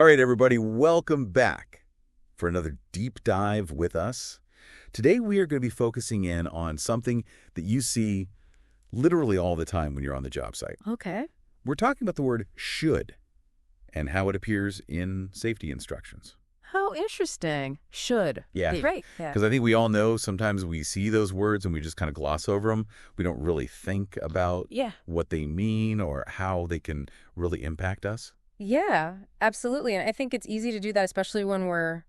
All right, everybody, welcome back for another deep dive with us. Today, we are going to be focusing in on something that you see literally all the time when you're on the job site. Okay. We're talking about the word should and how it appears in safety instructions. How interesting. Should. Yeah. Right. Yeah. Because I think we all know sometimes we see those words and we just kind of gloss over them. We don't really think about what they mean or how they can really impact us. Yeah, absolutely. And I think it's easy to do that, especially when we're,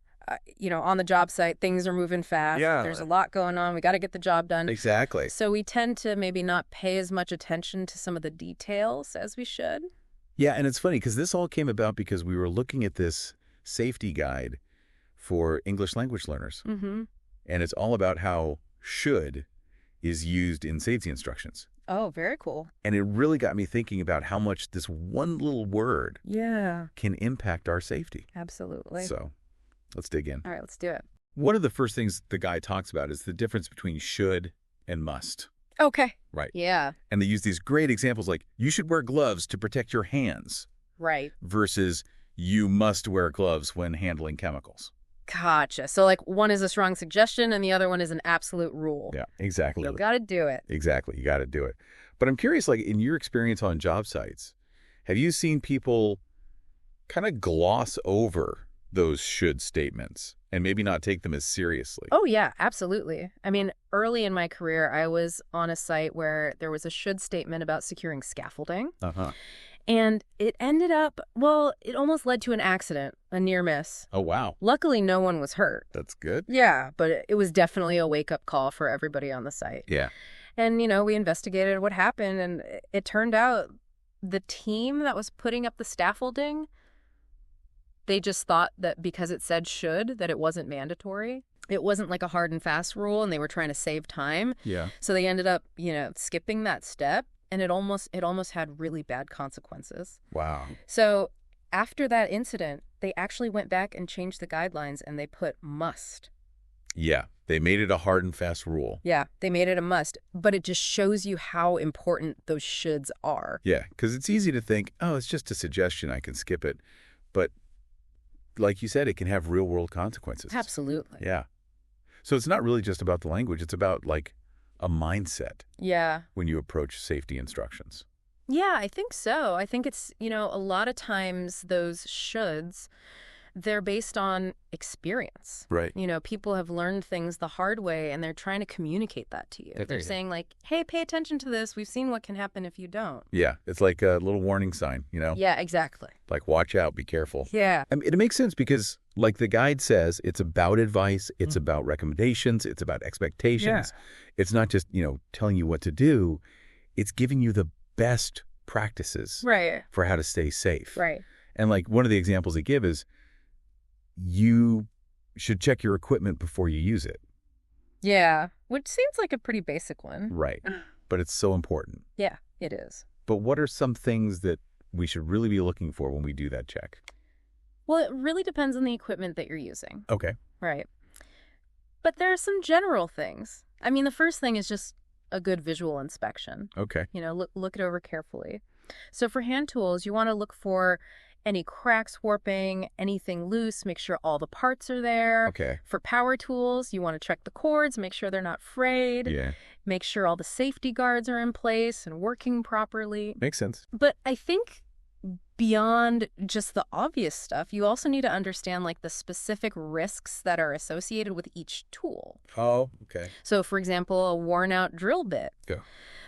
on the job site. Things are moving fast. Yeah. There's a lot going on. We got to get the job done. Exactly. So we tend to maybe not pay as much attention to some of the details as we should. Yeah, and it's funny because this all came about because we were looking at this safety guide for English language learners. Mm-hmm. And it's all about how should is used in safety instructions. Oh, very cool. And it really got me thinking about how much this one little word can impact our safety. Absolutely. So let's dig in. All right, let's do it. One of the first things the guy talks about is the difference between should and must. Okay. Right. Yeah. And they use these great examples like you should wear gloves to protect your hands. Right. Versus you must wear gloves when handling chemicals. Gotcha. So like one is a strong suggestion and the other one is an absolute rule. Yeah, exactly. You got to do it. Exactly. You got to do it. But I'm curious, like in your experience on job sites, have you seen people kind of gloss over those should statements and maybe not take them as seriously? Oh, yeah, absolutely. I mean, early in my career, I was on a site where there was a should statement about securing scaffolding. Uh-huh. And it ended up, it almost led to an accident, a near miss. Oh, wow. Luckily, no one was hurt. That's good. Yeah, but it was definitely a wake-up call for everybody on the site. Yeah. And, we investigated what happened, and it turned out the team that was putting up the scaffolding, they just thought that because it said should, that it wasn't mandatory. It wasn't like a hard and fast rule, and they were trying to save time. Yeah. So they ended up, skipping that step. And it almost had really bad consequences. Wow. So after that incident, they actually went back and changed the guidelines and they put must. Yeah. They made it a hard and fast rule. Yeah, they made it a must. But it just shows you how important those shoulds are. Yeah, because it's easy to think, oh, it's just a suggestion, I can skip it. But like you said, it can have real world consequences. Absolutely. Yeah. So it's not really just about the language. It's about like a mindset. Yeah. When you approach safety instructions. Yeah, I think so. I think it's, a lot of times those shoulds, they're based on experience. Right. People have learned things the hard way and they're trying to communicate that to you. They're saying like, hey, pay attention to this. We've seen what can happen if you don't. Yeah. It's like a little warning sign, Yeah, exactly. Like, watch out, be careful. Yeah. I mean, it makes sense because like the guide says, it's about advice. It's about recommendations. It's about expectations. Yeah. It's not just, telling you what to do. It's giving you the best practices for how to stay safe. Right. And like one of the examples they give is you should check your equipment before you use it. Yeah, which seems like a pretty basic one. Right. But it's so important. Yeah, it is. But what are some things that we should really be looking for when we do that check? Well, it really depends on the equipment that you're using. Okay. Right. But there are some general things. I mean, the first thing is just a good visual inspection. Okay. Look it over carefully. So for hand tools, you want to look for any cracks, warping, anything loose, make sure all the parts are there. Okay. For power tools, you want to check the cords, make sure they're not frayed. Yeah. Make sure all the safety guards are in place and working properly. Makes sense. But I think beyond just the obvious stuff, you also need to understand like the specific risks that are associated with each tool. Oh, okay. So for example, a worn out drill bit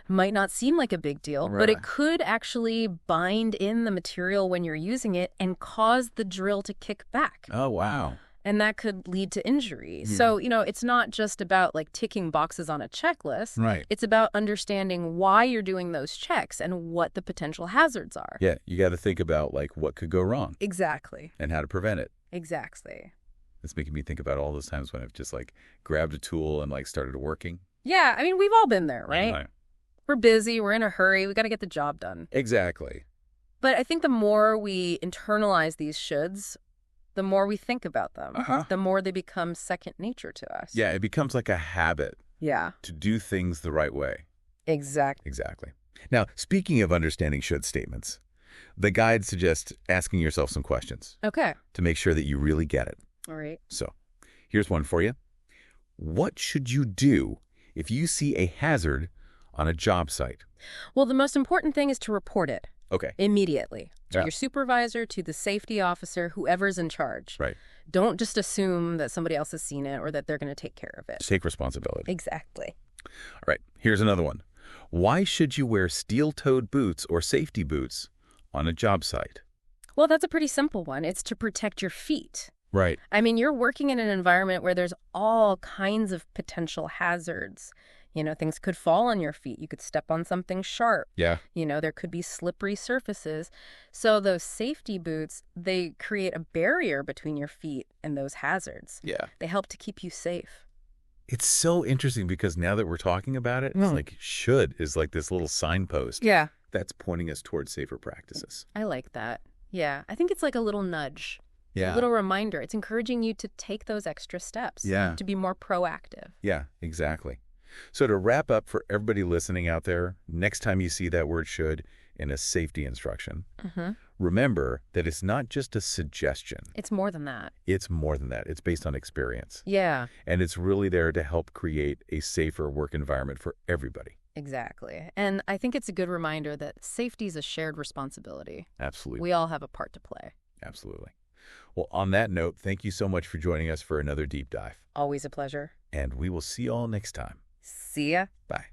might not seem like a big deal, but it could actually bind in the material when you're using it and cause the drill to kick back. Oh, wow. And that could lead to injury. So, it's not just about like ticking boxes on a checklist. Right. It's about understanding why you're doing those checks and what the potential hazards are. Yeah, you got to think about like what could go wrong. Exactly. And how to prevent it. Exactly. It's making me think about all those times when I've just like grabbed a tool and like started working. Yeah, I mean, we've all been there, right? Right. We're busy, we're in a hurry, we got to get the job done. Exactly. But I think the more we internalize these shoulds, the more we think about them, the more they become second nature to us. Yeah, it becomes like a habit. Yeah. To do things the right way. Exactly. Exactly. Now, speaking of understanding should statements, The guide suggests asking yourself some questions Okay. to make sure that you really get it. All right. So, here's one for you. What should you do if you see a hazard on a job site? Well, the most important thing is to report it Okay. immediately to Yeah. your supervisor, to the safety officer, whoever's in charge. Right. Don't just assume that somebody else has seen it or that they're going to take care of it. Take responsibility. Exactly. All right. Here's another one. Why should you wear steel-toed boots or safety boots on a job site? Well, that's a pretty simple one. It's to protect your feet. Right. I mean, you're working in an environment where there's all kinds of potential hazards. Things could fall on your feet. You could step on something sharp. Yeah. There could be slippery surfaces. So those safety boots, they create a barrier between your feet and those hazards. Yeah. They help to keep you safe. It's so interesting because now that we're talking about it, it's like should is like this little signpost. Yeah. That's pointing us towards safer practices. I like that. Yeah. I think it's like a little nudge. Yeah. A little reminder. It's encouraging you to take those extra steps. Yeah. To be more proactive. Yeah, exactly. So to wrap up for everybody listening out there, next time you see that word should in a safety instruction, remember that it's not just a suggestion. It's more than that. It's more than that. It's based on experience. Yeah. And it's really there to help create a safer work environment for everybody. Exactly. And I think it's a good reminder that safety is a shared responsibility. Absolutely. We all have a part to play. Absolutely. Well, on that note, thank you so much for joining us for another deep dive. Always a pleasure. And we will see you all next time. See ya. Bye.